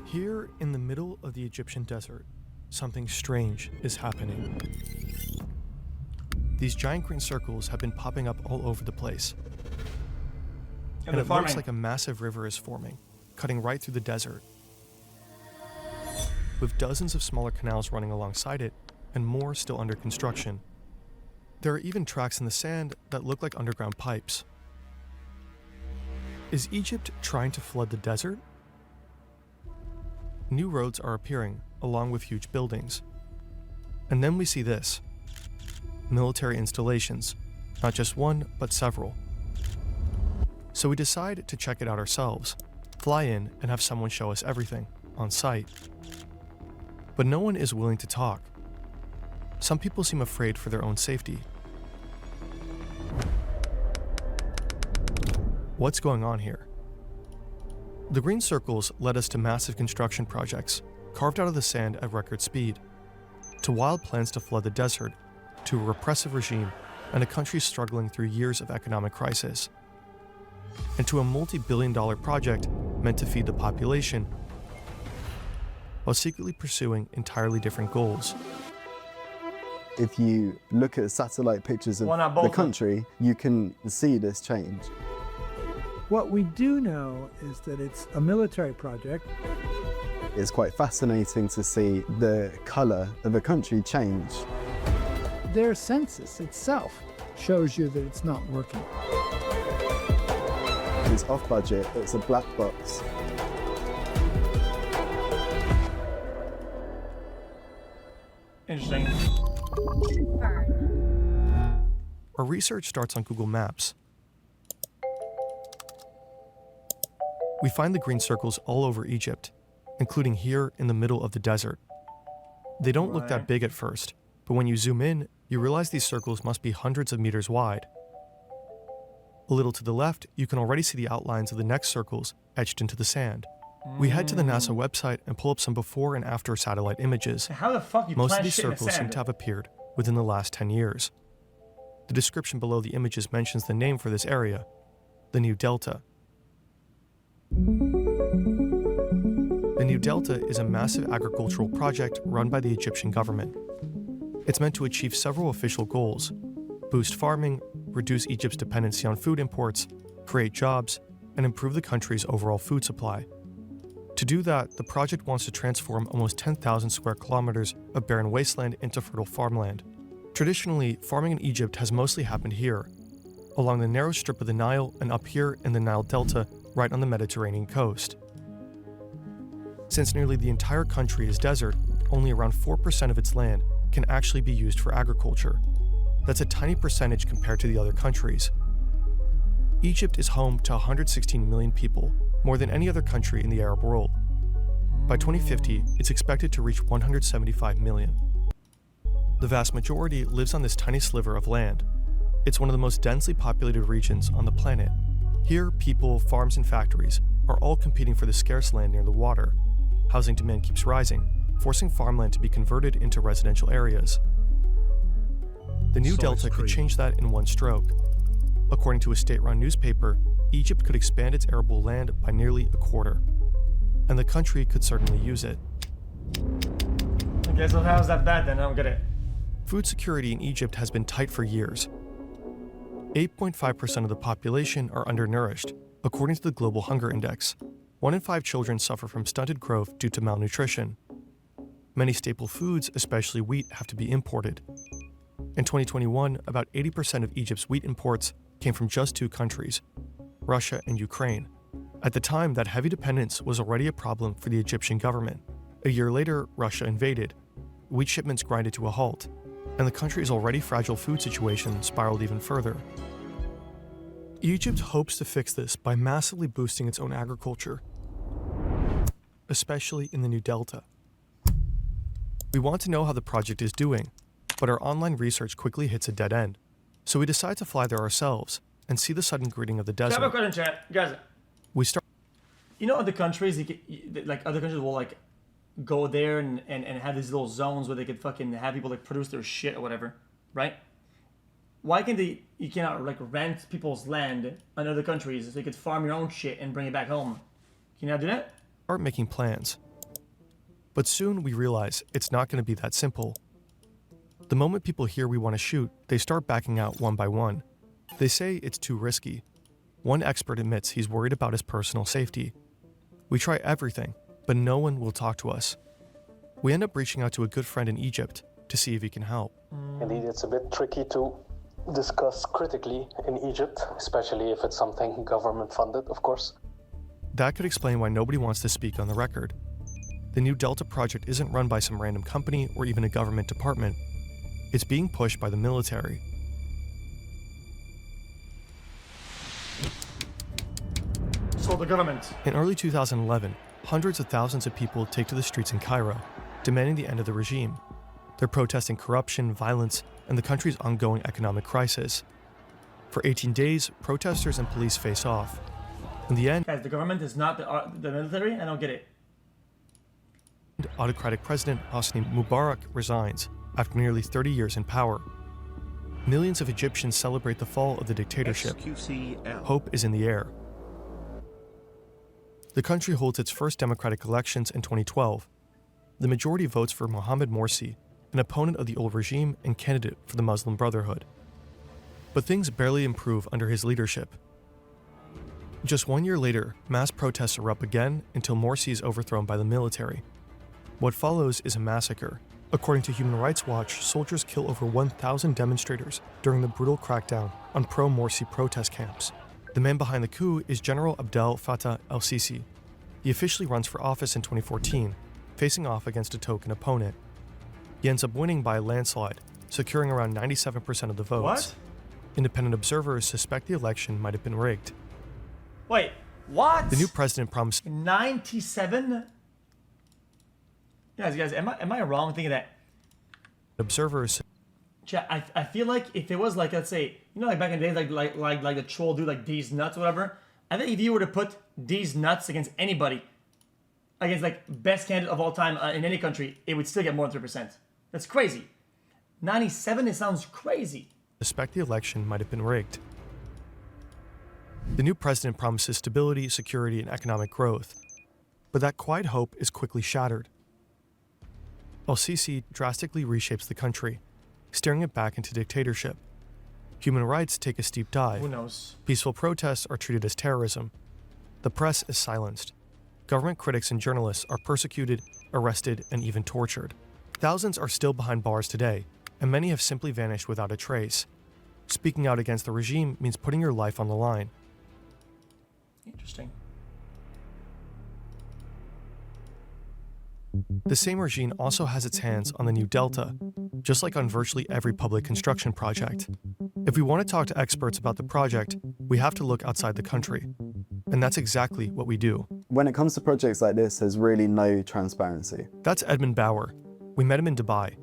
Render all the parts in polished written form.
Here in the middle of the Egyptian desert, something strange is happening. These giant green circles have been popping up all over the place. And it looks like a massive river is forming, cutting right through the desert, with dozens of smaller canals running alongside it and more still under construction. There are even tracks in the sand that look like underground pipes. Is Egypt trying to flood the desert? New roads are appearing, along with huge buildings. And then we see this. Military installations, not just one, but several. So we decide to check it out ourselves, fly in and have someone show us everything, on site. But no one is willing to talk. Some people seem afraid for their own safety. What's going on here? The green circles led us to massive construction projects, carved out of the sand at record speed, to wild plans to flood the desert, to a repressive regime and a country struggling through years of economic crisis, and to a multi-billion-dollar project meant to feed the population while secretly pursuing entirely different goals. If you look at satellite pictures of the country, you can see this change. What we do know is that it's a military project. It's quite fascinating to see the colour of a country change. Their census itself shows you that it's not working. It's off budget, it's a black box. Interesting. Our research starts on Google Maps. We find the green circles all over Egypt, including here in the middle of the desert. They don't look that big at first, but when you zoom in, you realize these circles must be hundreds of meters wide. A little to the left, you can already see the outlines of the next circles etched into the sand. We head to the NASA website and pull up some before and after satellite images. How the fuck you Most plant of these shit in the circles seem sand? to have appeared within the last 10 years. The description below the images mentions the name for this area, the New Delta. The New Delta is a massive agricultural project run by the Egyptian government. It's meant to achieve several official goals: boost farming, reduce Egypt's dependency on food imports, create jobs, and improve the country's overall food supply. To do that, the project wants to transform almost 10,000 square kilometers of barren wasteland into fertile farmland. Traditionally, farming in Egypt has mostly happened here, along the narrow strip of the Nile and up here in the Nile Delta, right on the Mediterranean coast. Since nearly the entire country is desert, only around 4% of its land can actually be used for agriculture. That's a tiny percentage compared to the other countries. Egypt is home to 116 million people, more than any other country in the Arab world. By 2050, it's expected to reach 175 million. The vast majority lives on this tiny sliver of land. It's one of the most densely populated regions on the planet. Here, people, farms, and factories are all competing for the scarce land near the water. Housing demand keeps rising, forcing farmland to be converted into residential areas. The New Delta could change that in one stroke. According to a state-run newspaper, Egypt could expand its arable land by nearly a quarter. And the country could certainly use it. Okay, so how's that bad then? I don't get it. Food security in Egypt has been tight for years. 8.5% of the population are undernourished, according to the Global Hunger Index. 1 in 5 children suffer from stunted growth due to malnutrition. Many staple foods, especially wheat, have to be imported. In 2021, about 80% of Egypt's wheat imports came from just 2 countries, Russia and Ukraine. At the time, that heavy dependence was already a problem for the Egyptian government. A year later, Russia invaded. Wheat shipments grinded to a halt, and the country's already fragile food situation spiraled even further. Egypt hopes to fix this by massively boosting its own agriculture, especially in the New Delta. We want to know how the project is doing, but our online research quickly hits a dead end. So we decide to fly there ourselves and see the sudden gritting of the desert. I have a question, chat. Guys, We start. you know other countries, like other countries will like go there and have these little zones where they could fucking have people like produce their shit or whatever, right? Why can't you cannot like rent people's land in other countries so you could farm your own shit and bring it back home? Can you not do that? Start making plans. But soon we realize it's not going to be that simple. The moment people hear we want to shoot, they start backing out one by one. They say it's too risky. One expert admits he's worried about his personal safety. We try everything, but no one will talk to us. We end up reaching out to a good friend in Egypt to see if he can help. Indeed, it's a bit tricky to discuss critically in Egypt, especially if it's something government funded, of course. That could explain why nobody wants to speak on the record. The New Delta project isn't run by some random company or even a government department. It's being pushed by the military. So the government. In early 2011, hundreds of thousands of people take to the streets in Cairo, demanding the end of the regime. They're protesting corruption, violence, and the country's ongoing economic crisis. For 18 days, protesters and police face off. In the end, Guys, the government is not the military? I don't get it. autocratic president Hosni Mubarak resigns after nearly 30 years in power. Millions of Egyptians celebrate the fall of the dictatorship. xQc. Hope is in the air. The country holds its first democratic elections in 2012. The majority votes for Mohamed Morsi, an opponent of the old regime and candidate for the Muslim Brotherhood. But things barely improve under his leadership. Just 1 year later, mass protests erupt again until Morsi is overthrown by the military. What follows is a massacre. According to Human Rights Watch, soldiers kill over 1,000 demonstrators during the brutal crackdown on pro-Morsi protest camps. The man behind the coup is General Abdel Fattah el-Sisi. He officially runs for office in 2014, facing off against a token opponent. He ends up winning by a landslide, securing around 97% of the votes. What? Independent observers suspect the election might have been rigged. Wait, what? The new president promised 97? Guys, am I wrong thinking that? observers Chat, I feel like if it was like, let's say, you know, like back in the days, like the troll dude, like these nuts, whatever. I think if you were to put these nuts against anybody, against like best candidate of all time in any country, it would still get more than 3%. That's crazy. 97, it sounds crazy. suspect the election might have been rigged. The new president promises stability, security, and economic growth, but that quiet hope is quickly shattered. El-Sisi drastically reshapes the country, steering it back into dictatorship. Human rights take a steep dive. Who knows? Peaceful protests are treated as terrorism. The press is silenced. Government critics and journalists are persecuted, arrested, and even tortured. Thousands are still behind bars today, and many have simply vanished without a trace. Speaking out against the regime means putting your life on the line. Interesting. The same regime also has its hands on the New Delta, just like on virtually every public construction project. If we want to talk to experts about the project, we have to look outside the country. And that's exactly what we do. When it comes to projects like this, there's really no transparency. That's Edmund Bauer. We met him in Dubai.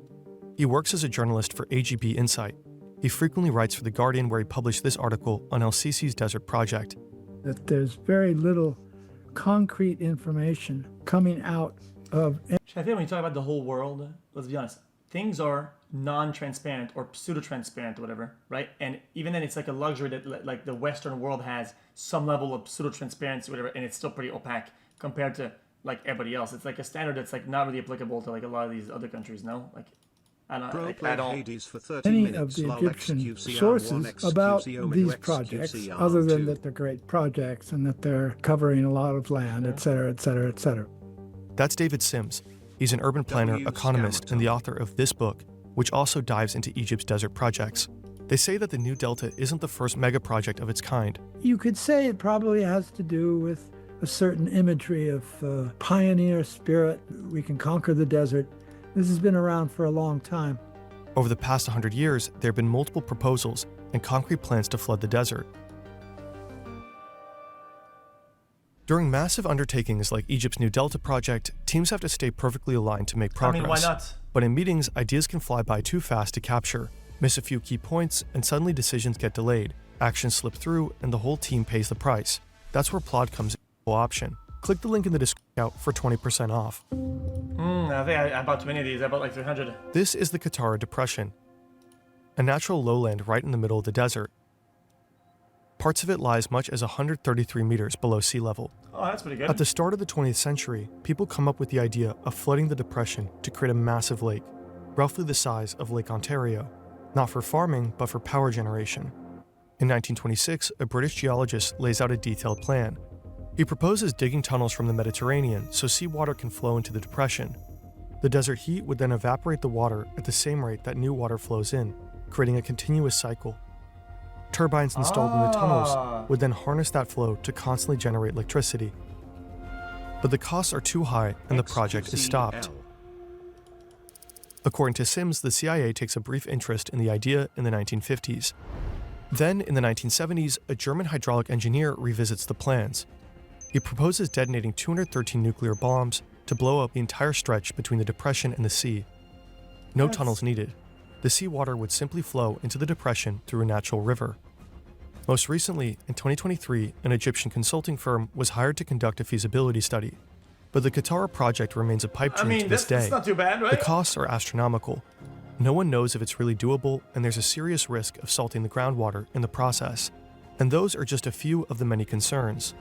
He works as a journalist for AGB Insight. He frequently writes for The Guardian, where he published this article on El-Sisi's desert project. That there's very little concrete information coming out of. I think when you talk about the whole world, let's be honest, things are non-transparent or pseudo-transparent or whatever, right? And even then, it's like a luxury that like the Western world has some level of pseudo-transparency or whatever, and it's still pretty opaque compared to like everybody else. It's like a standard that's like not really applicable to like a lot of these other countries, no? Like, I don't know, like, I don't. Hades for 30 Any minutes, of the lol, Egyptian xQc, sources R1, about xQc, Omega, these xQc, projects, R2. other than that they're great projects and that they're covering a lot of land, et cetera, et cetera, et cetera. That's David Sims. He's an urban planner, economist, and the author of this book, which also dives into Egypt's desert projects. They say that the New Delta isn't the first mega project of its kind. You could say it probably has to do with a certain imagery of pioneer spirit. We can conquer the desert. This has been around for a long time. Over the past 100 years, there have been multiple proposals and concrete plans to flood the desert. During massive undertakings like Egypt's New Delta project, teams have to stay perfectly aligned to make progress. I mean, why not? But in meetings, ideas can fly by too fast to capture, miss a few key points, and suddenly decisions get delayed. Actions slip through, and the whole team pays the price. That's where Plod comes in option. Click the link in the description for 20% off. I think I bought too many of these. I bought like 300. This is the Qattara Depression, a natural lowland right in the middle of the desert. Parts of it lie as much as 133 meters below sea level. Oh, that's pretty good. At the start of the 20th century, people come up with the idea of flooding the depression to create a massive lake, roughly the size of Lake Ontario, not for farming, but for power generation. In 1926, a British geologist lays out a detailed plan. He proposes digging tunnels from the Mediterranean so seawater can flow into the depression. The desert heat would then evaporate the water at the same rate that new water flows in, creating a continuous cycle. Turbines installed in the tunnels would then harness that flow to constantly generate electricity. But the costs are too high and the project is stopped. According to Sims, the CIA takes a brief interest in the idea in the 1950s. Then, in the 1970s, a German hydraulic engineer revisits the plans. He proposes detonating 213 nuclear bombs to blow up the entire stretch between the depression and the sea. No tunnels needed. The seawater would simply flow into the depression through a natural river. Most recently, in 2023, an Egyptian consulting firm was hired to conduct a feasibility study. But the Qatar project remains a pipe dream to this day. That's not too bad, right? The costs are astronomical. No one knows if it's really doable, and there's a serious risk of salting the groundwater in the process. And those are just a few of the many concerns.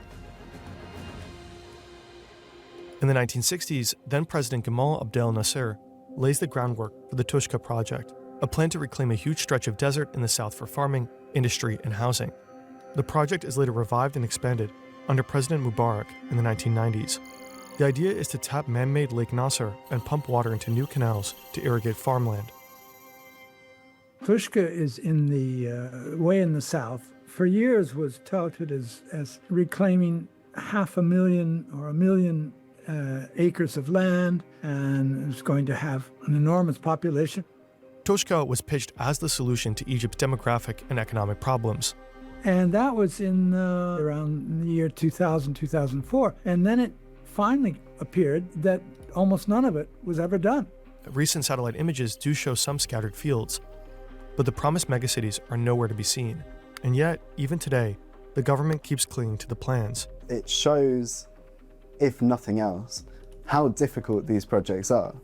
In the 1960s, then-President Gamal Abdel Nasser lays the groundwork for the Tushka project, a plan to reclaim a huge stretch of desert in the south for farming, industry, and housing. The project is later revived and expanded under President Mubarak in the 1990s. The idea is to tap man-made Lake Nasser and pump water into new canals to irrigate farmland. Tushka is in the way in the south. For years was touted as reclaiming 500,000 or 1 million acres of land, and it's going to have an enormous population. Tushka was pitched as the solution to Egypt's demographic and economic problems. And that was in around the year 2000, 2004. And then it finally appeared that almost none of it was ever done. Recent satellite images do show some scattered fields, but the promised megacities are nowhere to be seen. And yet, even today, the government keeps clinging to the plans. It shows, if nothing else, how difficult these projects are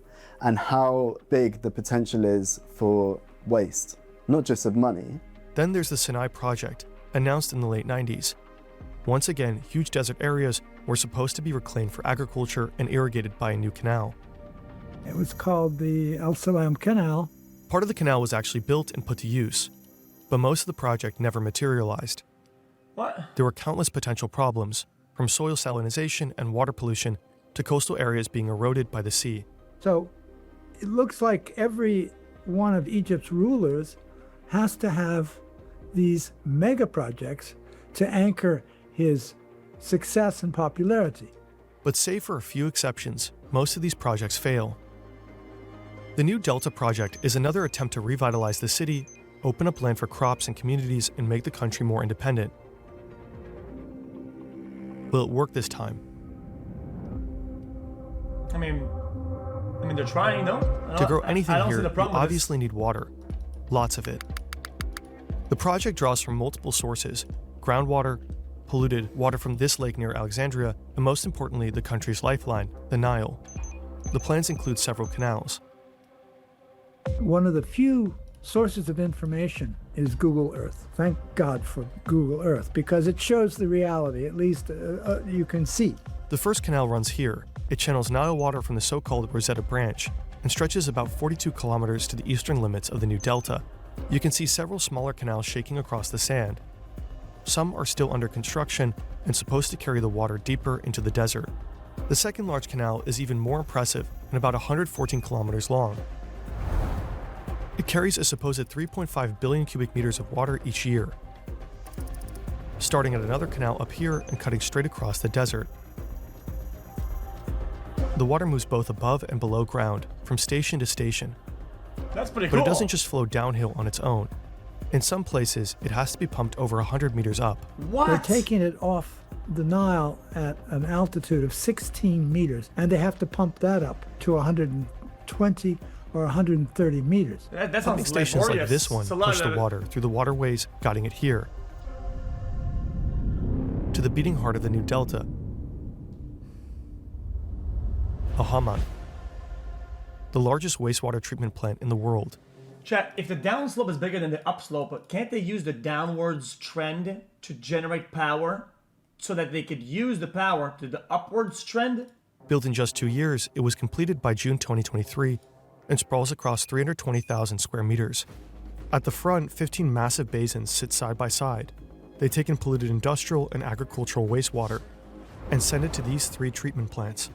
and how big the potential is for waste, not just of money. Then there's the Sinai project, announced in the late 90s. Once again, huge desert areas were supposed to be reclaimed for agriculture and irrigated by a new canal. It was called the El Salam Canal. Part of the canal was actually built and put to use, but most of the project never materialized. What? There were countless potential problems, from soil salinization and water pollution to coastal areas being eroded by the sea. So it looks like every one of Egypt's rulers has to have these mega projects to anchor his success and popularity. But save for a few exceptions, most of these projects fail. The New Delta project is another attempt to revitalize the city, open up land for crops and communities, and make the country more independent. Will it work this time? I mean, they're trying, though. To grow anything I don't see here, the you problem with this. obviously need water. Lots of it. The project draws from multiple sources: groundwater, polluted water from this lake near Alexandria, and most importantly, the country's lifeline, the Nile. The plans include several canals. One of the few sources of information is Google Earth. Thank God for Google Earth, because it shows the reality, at least you can see. The first canal runs here. It channels Nile water from the so-called Rosetta Branch and stretches about 42 kilometers to the eastern limits of the New Delta. You can see several smaller canals shaking across the sand. Some are still under construction and supposed to carry the water deeper into the desert. The second large canal is even more impressive and about 114 kilometers long. It carries a supposed 3.5 billion cubic meters of water each year, starting at another canal up here and cutting straight across the desert. The water moves both above and below ground, from station to station. That's pretty But cool. it doesn't just flow downhill on its own. In some places, it has to be pumped over 100 meters up. What? They're taking it off the Nile at an altitude of 16 meters, and they have to pump that up to 120 or 130 meters. That Pumping sounds stations like laborious. this one It's a lot push the of- water through the waterways, guiding it here to the beating heart of the New Delta, Al Haman, the largest wastewater treatment plant in the world. Chat, if the downslope is bigger than the upslope, can't they use the downwards trend to generate power so that they could use the power to the upwards trend? Built in just 2 years, it was completed by June 2023 and sprawls across 320,000 square meters. At the front, 15 massive basins sit side by side. They take in polluted industrial and agricultural wastewater and send it to these 3 treatment plants.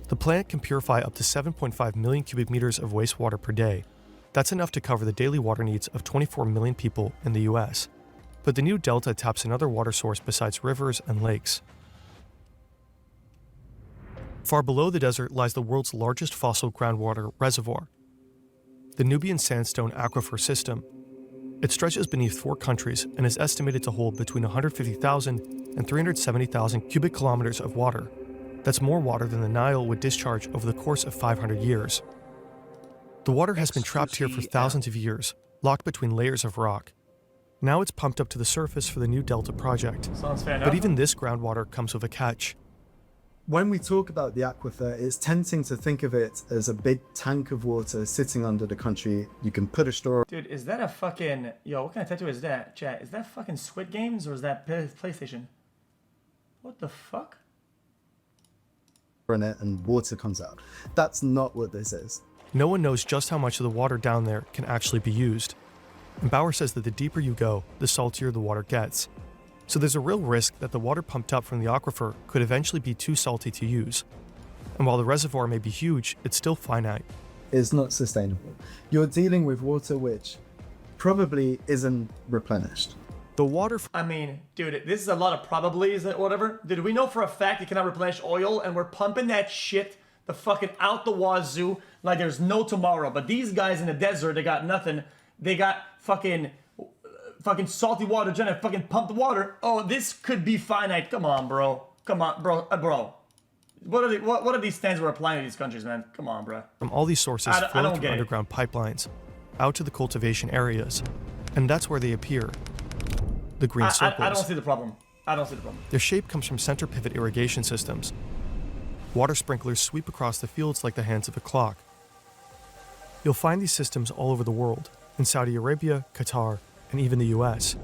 The plant can purify up to 7.5 million cubic meters of wastewater per day. That's enough to cover the daily water needs of 24 million people in the US. But the new delta taps another water source besides rivers and lakes. Far below the desert lies the world's largest fossil groundwater reservoir, the Nubian Sandstone Aquifer System. It stretches beneath 4 countries and is estimated to hold between 150,000 and 370,000 cubic kilometers of water. That's more water than the Nile would discharge over the course of 500 years. The water has been trapped here for thousands of years, locked between layers of rock. Now it's pumped up to the surface for the new Delta project. Sounds fair enough. But even this groundwater comes with a catch. When we talk about the aquifer, it's tempting to think of it as a big tank of water sitting under the country. You can put a straw Dude, is that a fucking... Yo, what kind of tattoo is that, chat? Is that fucking Squid Games or is that PlayStation? What the fuck? in it and water comes out. That's not what this is. No one knows just how much of the water down there can actually be used. And Bauer says that the deeper you go, the saltier the water gets. So there's a real risk that the water pumped up from the aquifer could eventually be too salty to use. And while the reservoir may be huge, it's still finite. It's not sustainable. You're dealing with water which probably isn't replenished. The water I mean, dude, this is a lot of probablys or whatever. Dude, we know for a fact you cannot replenish oil, and we're pumping that shit the fucking out the wazoo like there's no tomorrow. But these guys in the desert, they got nothing. They got fucking salty water trying to fucking pump the water. Oh, this could be finite. Come on, bro. Come on, bro. Bro. What are these standards we're applying to these countries, man? Come on, bro. from all these sources I flow don't through get it. underground pipelines, out to the cultivation areas. And that's where they appear. The green circles. I don't see the problem. I don't see the problem. Their shape comes from center pivot irrigation systems. Water sprinklers sweep across the fields like the hands of a clock. You'll find these systems all over the world, in Saudi Arabia, Qatar, and even the US.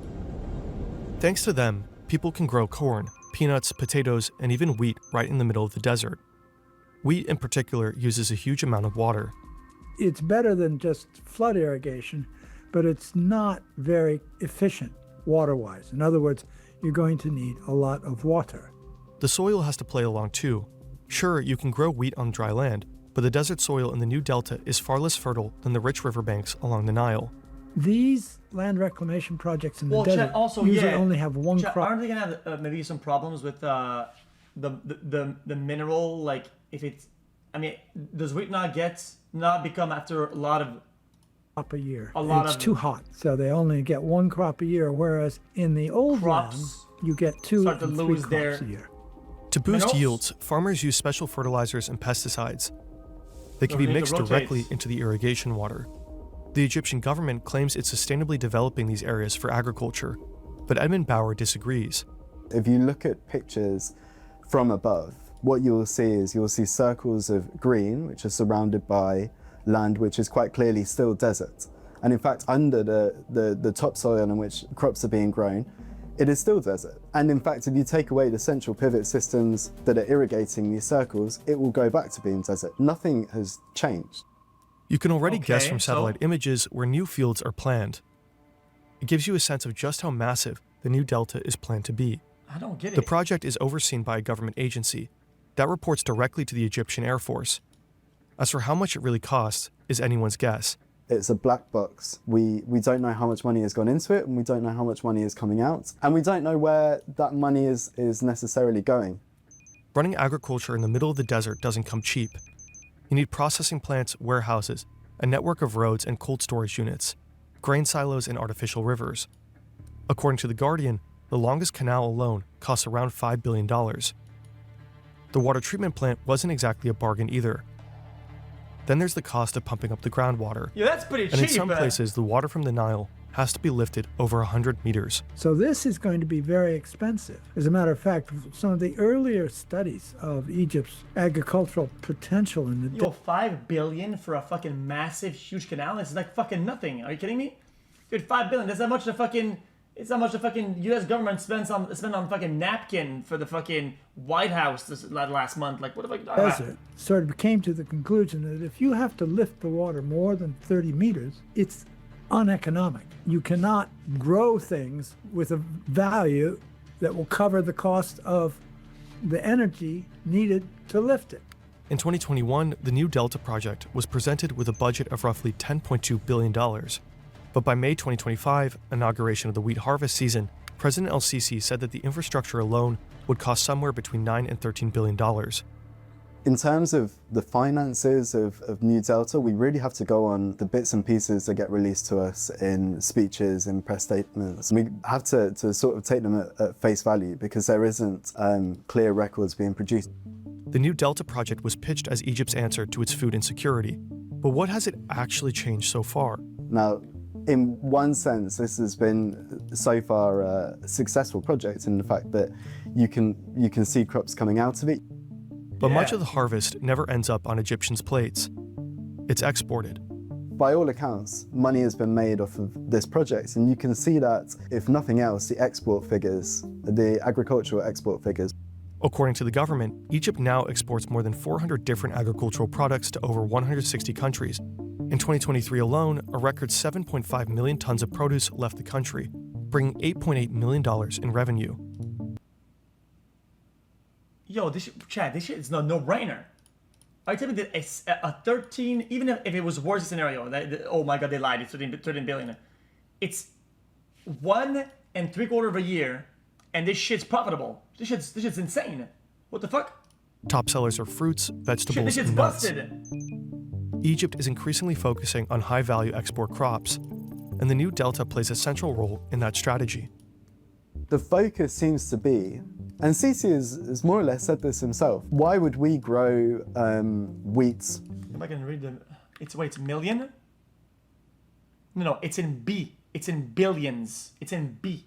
Thanks to them, people can grow corn, peanuts, potatoes, and even wheat right in the middle of the desert. Wheat in particular uses a huge amount of water. It's better than just flood irrigation, but it's not very efficient water-wise. In other words, you're going to need a lot of water. The soil has to play along too. Sure, you can grow wheat on dry land, but the desert soil in the new delta is far less fertile than the rich riverbanks along the Nile. These land reclamation projects in the desert Chet, also, usually yeah, only have one Chet, crop. aren't they gonna have maybe some problems with the mineral? Like, if it's, I mean, does wheat not become after a lot of Crop a year. lot It's of- too hot, so they only get one crop a year, whereas in the old Crops land, you get two start to and three lose crops their- a year. To boost Minerals? yields, farmers use special fertilizers and pesticides. They can So be they need to mixed rotate. directly into the irrigation water. The Egyptian government claims it's sustainably developing these areas for agriculture, but Edmund Bauer disagrees. If you look at pictures from above, what you'll see circles of green, which are surrounded by land which is quite clearly still desert. And in fact, under the topsoil in which crops are being grown, it is still desert. And in fact, if you take away the central pivot systems that are irrigating these circles, it will go back to being desert. Nothing has changed. You can already guess Okay, from so- satellite images where new fields are planned. It gives you a sense of just how massive the new delta is planned to be. I don't get The it. project is overseen by a government agency that reports directly to the Egyptian Air Force. As for how much it really costs is anyone's guess. It's a black box. We don't know how much money has gone into it, and we don't know how much money is coming out, and we don't know where that money is necessarily going. Running agriculture in the middle of the desert doesn't come cheap. You need processing plants, warehouses, a network of roads and cold storage units, grain silos, and artificial rivers. According to The Guardian, the longest canal alone costs around $5 billion. The water treatment plant wasn't exactly a bargain either. Then there's the cost of pumping up the groundwater. Yeah, that's pretty And in cheap. some places, the water from the Nile has to be lifted over 100 meters. So this is going to be very expensive. As a matter of fact, some of the earlier studies of Egypt's agricultural potential in the Yo, 5 billion for a fucking massive, huge canal? This is like fucking nothing. Are you kidding me? Dude, 5 billion, that's how much the fucking... It's how much the fucking U.S. government spent on fucking napkin for the fucking White House last month. Like, what the fuck? desert sort of came to the conclusion that if you have to lift the water more than 30 meters, it's uneconomic. You cannot grow things with a value that will cover the cost of the energy needed to lift it. In 2021, the New Delta project was presented with a budget of roughly $10.2 billion. But by May 2025, inauguration of the wheat harvest season, President el-Sisi said that the infrastructure alone would cost somewhere between $9 and $13 billion. In terms of the finances of New Delta, we really have to go on the bits and pieces that get released to us in speeches, in press statements. We have to sort of take them at face value because there isn't clear records being produced. The New Delta project was pitched as Egypt's answer to its food insecurity. But what has it actually changed so far? Now, in one sense, this has been so far a successful project in the fact that you can see crops coming out of it. But much of the harvest never ends up on Egyptians' plates. It's exported. By all accounts, money has been made off of this project, and you can see that, if nothing else, the export figures, the agricultural export figures. According to the government, Egypt now exports more than 400 different agricultural products to over 160 countries. In 2023 alone, a record 7.5 million tons of produce left the country, bringing $8.8 million in revenue. Yo, this shit is no no-brainer. Are you telling me that a 13, even if it was worst scenario, oh my god, they lied, it's 13 billion. It's 1.75 of a year, and this shit's profitable. This shit's insane. What the fuck? Top sellers are fruits, vegetables, This shit's and nuts. busted. Egypt is increasingly focusing on high-value export crops, and the New Delta plays a central role in that strategy. The focus seems to be, and Sisi has more or less said this himself, why would we grow wheat? If I can read them, it's million? No, it's in B. It's in billions. It's in B.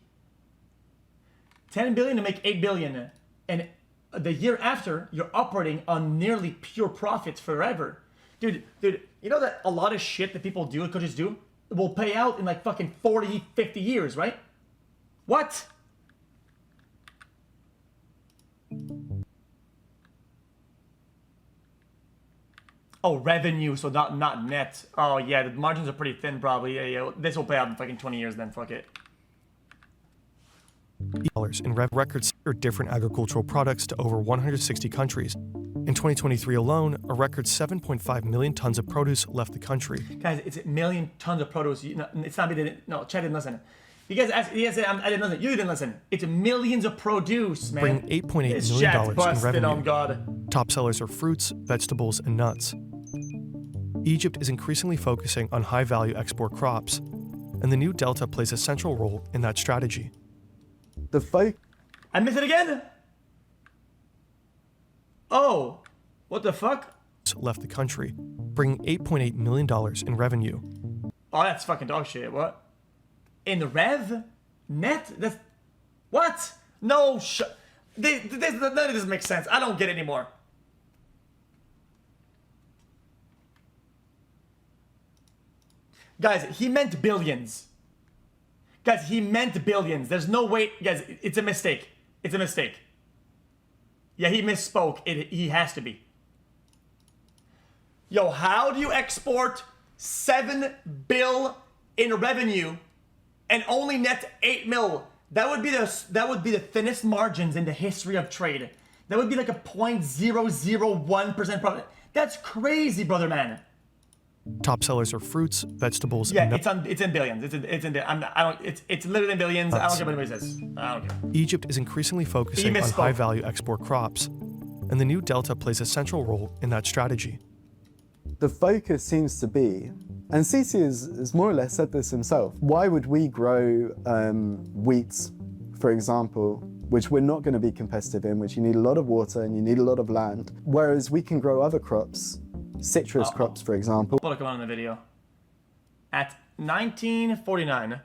10 billion to make 8 billion. And the year after, you're operating on nearly pure profits forever. Dude, you know that a lot of shit that people do, coaches do, will pay out in like fucking 40, 50 years, right? What? Oh, revenue, so not net. Oh yeah, the margins are pretty thin probably. Yeah, this will pay out in fucking 20 years then, fuck it. In records for different agricultural products to over 160 countries. In 2023 alone, a record 7.5 million tons of produce left the country. Guys, it's a million tons of produce. It's not me. No, Chad didn't listen. You guys asked, I didn't listen. You didn't listen. It's millions of produce, man. Bring $8.8 million in revenue. On God. Top sellers are fruits, vegetables, and nuts. Egypt is increasingly focusing on high-value export crops, and the New Delta plays a central role in that strategy. I missed it again? Oh, what the fuck? Left the country, bringing $8.8 million in revenue. Oh, that's fucking dog shit. What? In the rev? Net? That's... What? No, none of this makes sense. I don't get it anymore. Guys, he meant billions. Guys, he meant billions. There's no way... Guys, it's a mistake. It's a mistake. Yeah, he misspoke. He has to be. Yo, how do you export 7 bill in revenue and only net 8 mil? That would be the thinnest margins in the history of trade. That would be like a 0.001% profit. That's crazy, brother man. Top sellers are fruits, vegetables, yeah, and it's in billions. It's literally in billions. I don't care what anybody says. I don't care. Egypt is increasingly focusing on high-value export crops, and the New Delta plays a central role in that strategy. The focus seems to be, and Sisi has more or less said this himself, why would we grow wheat, for example, which we're not going to be competitive in, which you need a lot of water and you need a lot of land, whereas we can grow other crops, citrus crops, for example. I'll come on in the video. At 1949,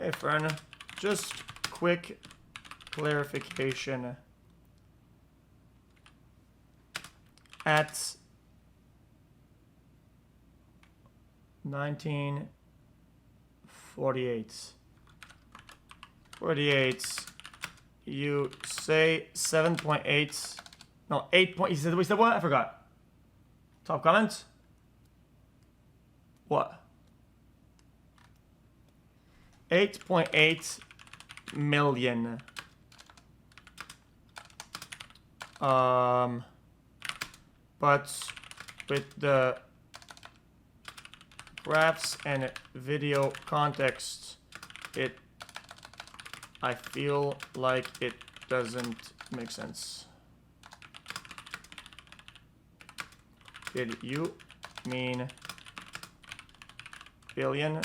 Hey, Fern. Just quick clarification. At 48, you say 7.8, no, 8 point, we said what? I forgot. Top comment? What? 8.8 million. But with the graphs and video context, I feel like it doesn't make sense. Did you mean billion?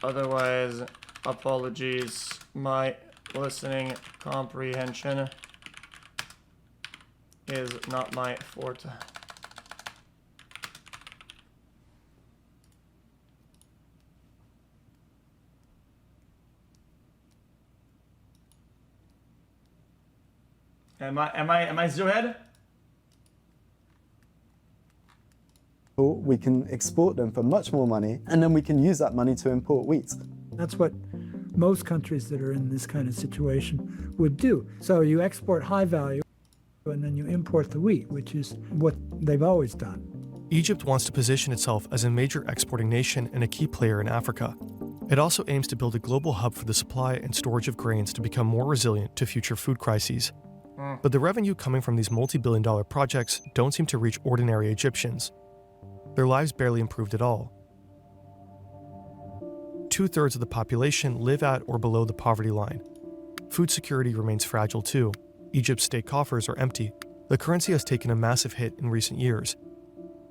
Otherwise, apologies. My listening comprehension is not my forte. Am I zero head? We can export them for much more money, and then we can use that money to import wheat. That's what most countries that are in this kind of situation would do. So you export high value, and then you import the wheat, which is what they've always done. Egypt wants to position itself as a major exporting nation and a key player in Africa. It also aims to build a global hub for the supply and storage of grains to become more resilient to future food crises. But the revenue coming from these multi-billion-dollar projects don't seem to reach ordinary Egyptians. Their lives barely improved at all. 2/3 of the population live at or below the poverty line. Food security remains fragile too. Egypt's state coffers are empty. The currency has taken a massive hit in recent years,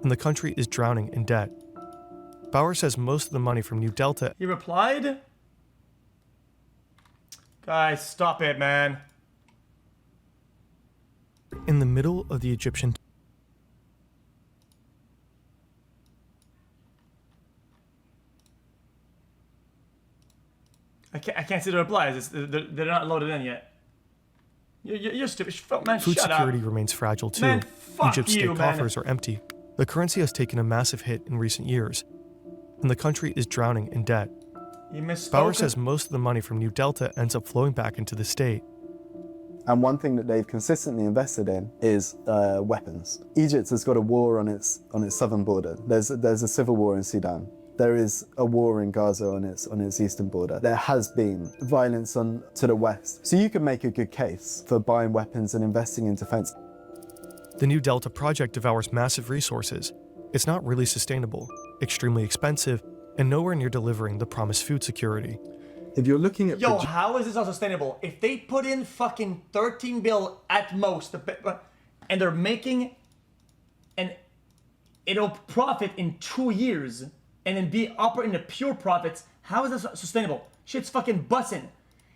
and the country is drowning in debt. Bauer says most of the money from New Delta. He replied? Guys, stop it, man. In the middle of the Egyptian. I can't see the replies. They're not loaded in yet. You're stupid. Man, Food shut security up. remains fragile too. Man, fuck Egypt's you, state man. coffers are empty. The currency has taken a massive hit in recent years, and the country is drowning in debt. You misspoke. Bauer says most of the money from New Delta ends up flowing back into the state. And one thing that they've consistently invested in is weapons. Egypt has got a war on its southern border. There's a civil war in Sudan. There is a war in Gaza on its eastern border. There has been violence to the west. So you can make a good case for buying weapons and investing in defense. The New Delta project devours massive resources. It's not really sustainable, extremely expensive, and nowhere near delivering the promised food security. If you're looking at Yo, how is this not sustainable? If they put in fucking 13 bill at most, and they're making, and it'll profit in 2 years, and then be operating at pure profits, how is this sustainable? Shit's fucking bussin'.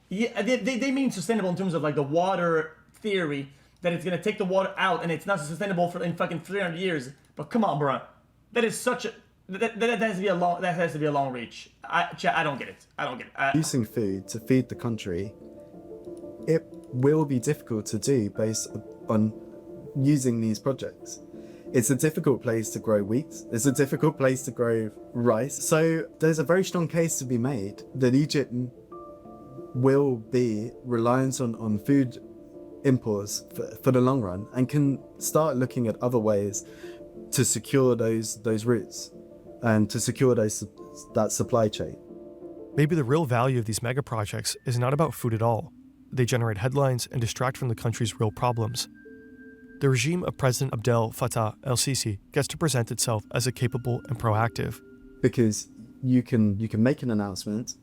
Yeah, they mean sustainable in terms of like the water theory, that it's gonna take the water out and it's not sustainable for in fucking 300 years. But come on, bro, that is such a that has to be a long reach. I don't get it. I don't get it. producing food to feed the country, it will be difficult to do based on using these projects. It's a difficult place to grow wheat. It's a difficult place to grow rice. So there's a very strong case to be made that Egypt will be reliant on food imports for the long run, and can start looking at other ways to secure those routes and to secure that supply chain. Maybe the real value of these mega projects is not about food at all. They generate headlines and distract from the country's real problems. The regime of President Abdel Fattah el-Sisi gets to present itself as a capable and proactive. Because you can make an announcement,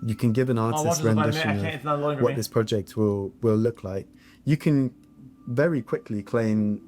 you can give an artist's rendition of what this project will look like. You can very quickly claim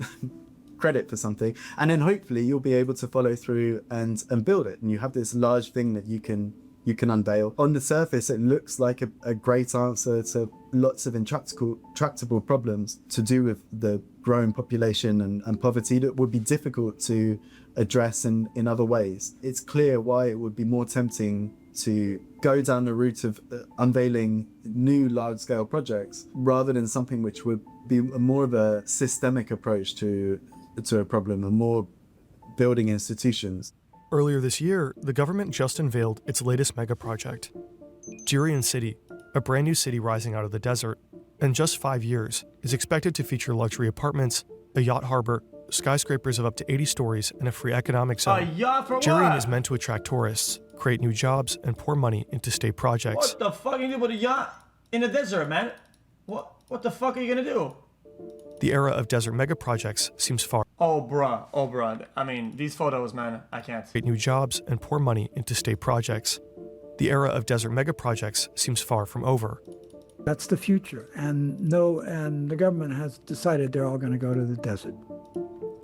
credit for something, and then hopefully you'll be able to follow through and build it, and you have this large thing that you can unveil. On the surface, it looks like a great answer to lots of intractable problems to do with the growing population and poverty that would be difficult to address in other ways. It's clear why it would be more tempting to go down the route of unveiling new large-scale projects rather than something which would be more of a systemic approach to a problem and more building institutions. Earlier this year, the government just unveiled its latest mega project, Jirian City, a brand new city rising out of the desert. In just 5 years, is expected to feature luxury apartments, a yacht harbor, skyscrapers of up to 80 stories, and a free economic zone. yacht for Jirian what? is meant to attract tourists, create new jobs, and pour money into state projects. What the fuck are you doing with a yacht in the desert, man? What the fuck are you gonna do? The era of desert mega projects seems far. Oh bruh. I mean, these photos, man, I can't. Create new jobs and pour money into state projects. The era of desert mega projects seems far from over. That's the future. And the government has decided they're all going to go to the desert.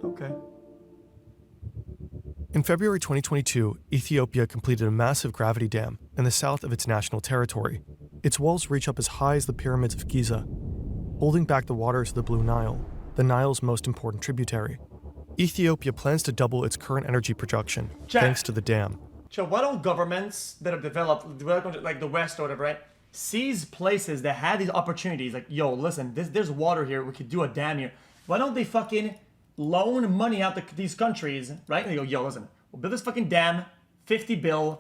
Okay. In February 2022, Ethiopia completed a massive gravity dam in the south of its national territory. Its walls reach up as high as the pyramids of Giza, holding back the waters of the Blue Nile, the Nile's most important tributary. Ethiopia plans to double its current energy production thanks to the dam. So why don't governments that have developed, like the West or whatever, right, seize places that had these opportunities? Like, yo, listen, there's water here. We could do a dam here. Why don't they fucking loan money out to these countries, right? And they go, yo, listen, we'll build this fucking dam, 50 bill,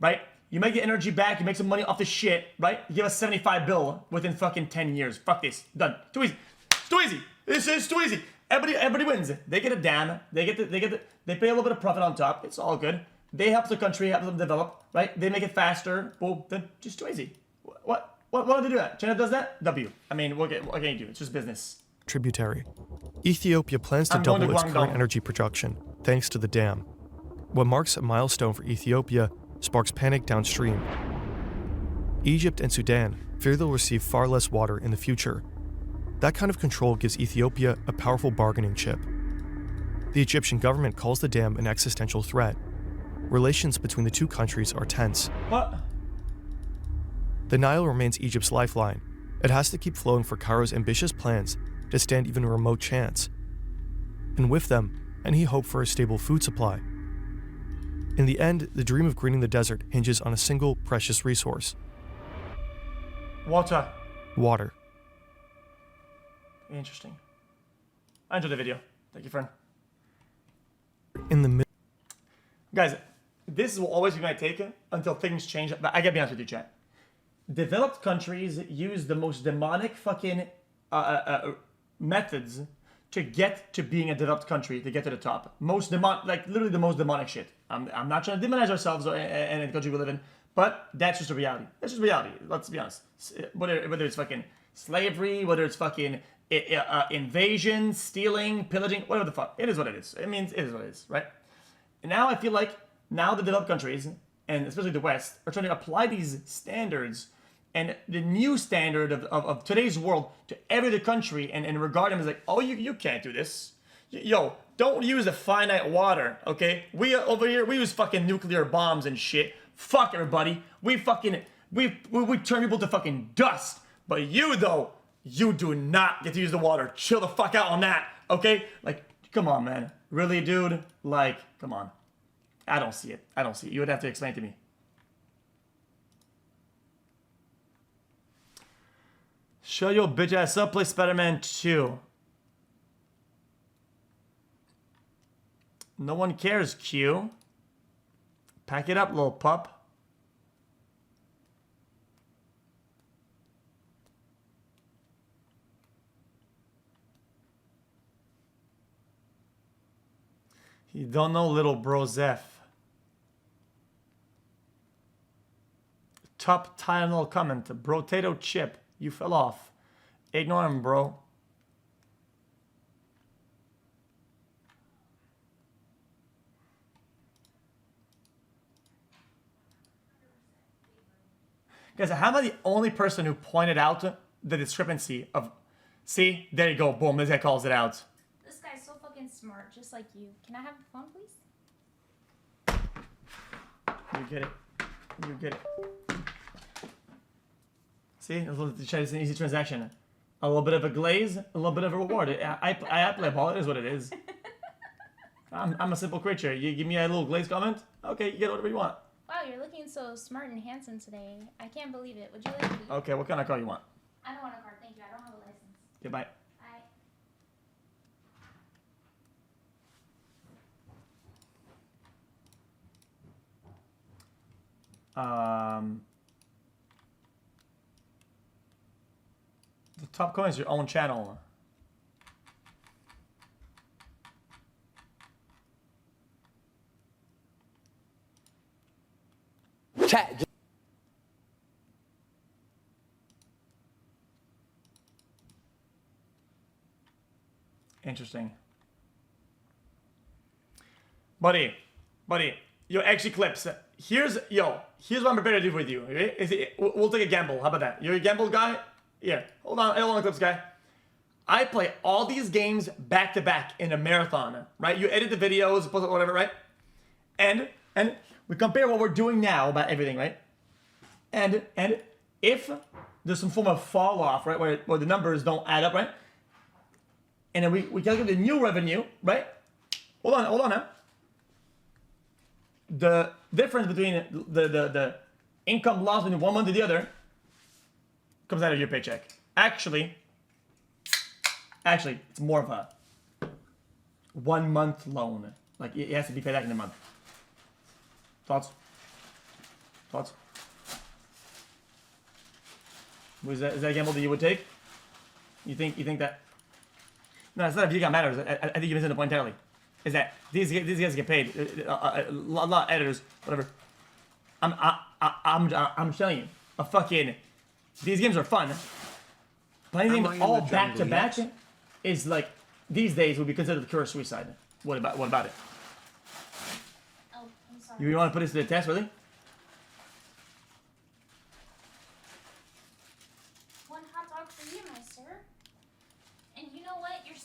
right? You make the energy back, you make some money off the shit, right? You give us 75 bill within fucking 10 years. Fuck this. Done. Too easy. It's too easy. This is too easy. Everybody wins. They get a dam. They pay a little bit of profit on top. It's all good. They help the country, help them develop, right? They make it faster. Boom. Then just too easy. Why do they do that? China does that? W. I mean, what can you do? It's just business. Tributary. Ethiopia plans to double its current energy production thanks to the dam. What marks a milestone for Ethiopia sparks panic downstream. Egypt and Sudan fear they'll receive far less water in the future. That kind of control gives Ethiopia a powerful bargaining chip. The Egyptian government calls the dam an existential threat. Relations between the two countries are tense. What? The Nile remains Egypt's lifeline. It has to keep flowing for Cairo's ambitious plans to stand even a remote chance. And with them, any hope for a stable food supply. In the end, the dream of greening the desert hinges on a single precious resource: Water. water. Interesting. I enjoyed the video. Thank you, friend. In the middle. Guys, this will always be my take until things change. But I gotta be honest with you, chat. Developed countries use the most demonic fucking methods to get to being a developed country, to get to the top. Literally the most demonic shit. I'm not trying to demonize ourselves and the country we live in, but that's just a reality. That's just reality. Let's be honest. Whether it's fucking slavery, whether it's fucking invasion, stealing, pillaging, whatever the fuck. It is what it is. It means it is what it is, right? And now I feel like now the developed countries, and especially the West, are trying to apply these standards and the new standard of today's world to every other country and regard them as like, oh, you can't do this. Yo, don't use the finite water, okay? We over here, we use fucking nuclear bombs and shit. Fuck everybody. We turn people to fucking dust. But you, though, you do not get to use the water. Chill the fuck out on that, okay? Like, come on, man. Really, dude? Like, come on. I don't see it. You would have to explain to me. Show your bitch ass up, play Spider-Man 2. No one cares, Q. Pack it up, little pup. You don't know little bro Zeph. Top Tylenol comment, Brotato chip. You fell off. Ignore him, bro. Guys, am I the only person who pointed out the discrepancy of... See? There you go. Boom. This guy calls it out. This guy's so fucking smart, just like you. Can I have the phone, please? You get it. You get it. See? It's an easy transaction. A little bit of a glaze, a little bit of a reward. I play ball. It is what it is. I'm a simple creature. You give me a little glaze comment, okay, you get whatever you want. Wow, you're looking so smart and handsome today. I can't believe it. Would you like to leave? Okay, what kind of car you want? I don't want a car, thank you. I don't have a license. Goodbye. Bye. The top comment is your own channel. Chat. Interesting. Buddy, your clips. Here's what I'm prepared to do with you. Okay? We'll take a gamble. How about that? You're a gamble guy? Yeah. Hold on, clips guy. I play all these games back to back in a marathon, right? You edit the videos, post it, whatever, right? And we compare what we're doing now about everything, right? And if there's some form of fall off, right, where the numbers don't add up, right? And then we calculate the new revenue, right? Hold on now. The difference between the income loss between one month to the other comes out of your paycheck. Actually, it's more of a 1 month loan. Like it has to be paid back in a month. Thoughts? Is that a gamble that you would take? You think that? No, it's not if you got matters. I think you're missing the point entirely. Is that these guys get paid? A lot of editors, whatever. I'm telling you, these games are fun. Playing them all back to back is like these days would be considered the pure suicide. What about it? Oh, I'm sorry. You want to put this to the test, really?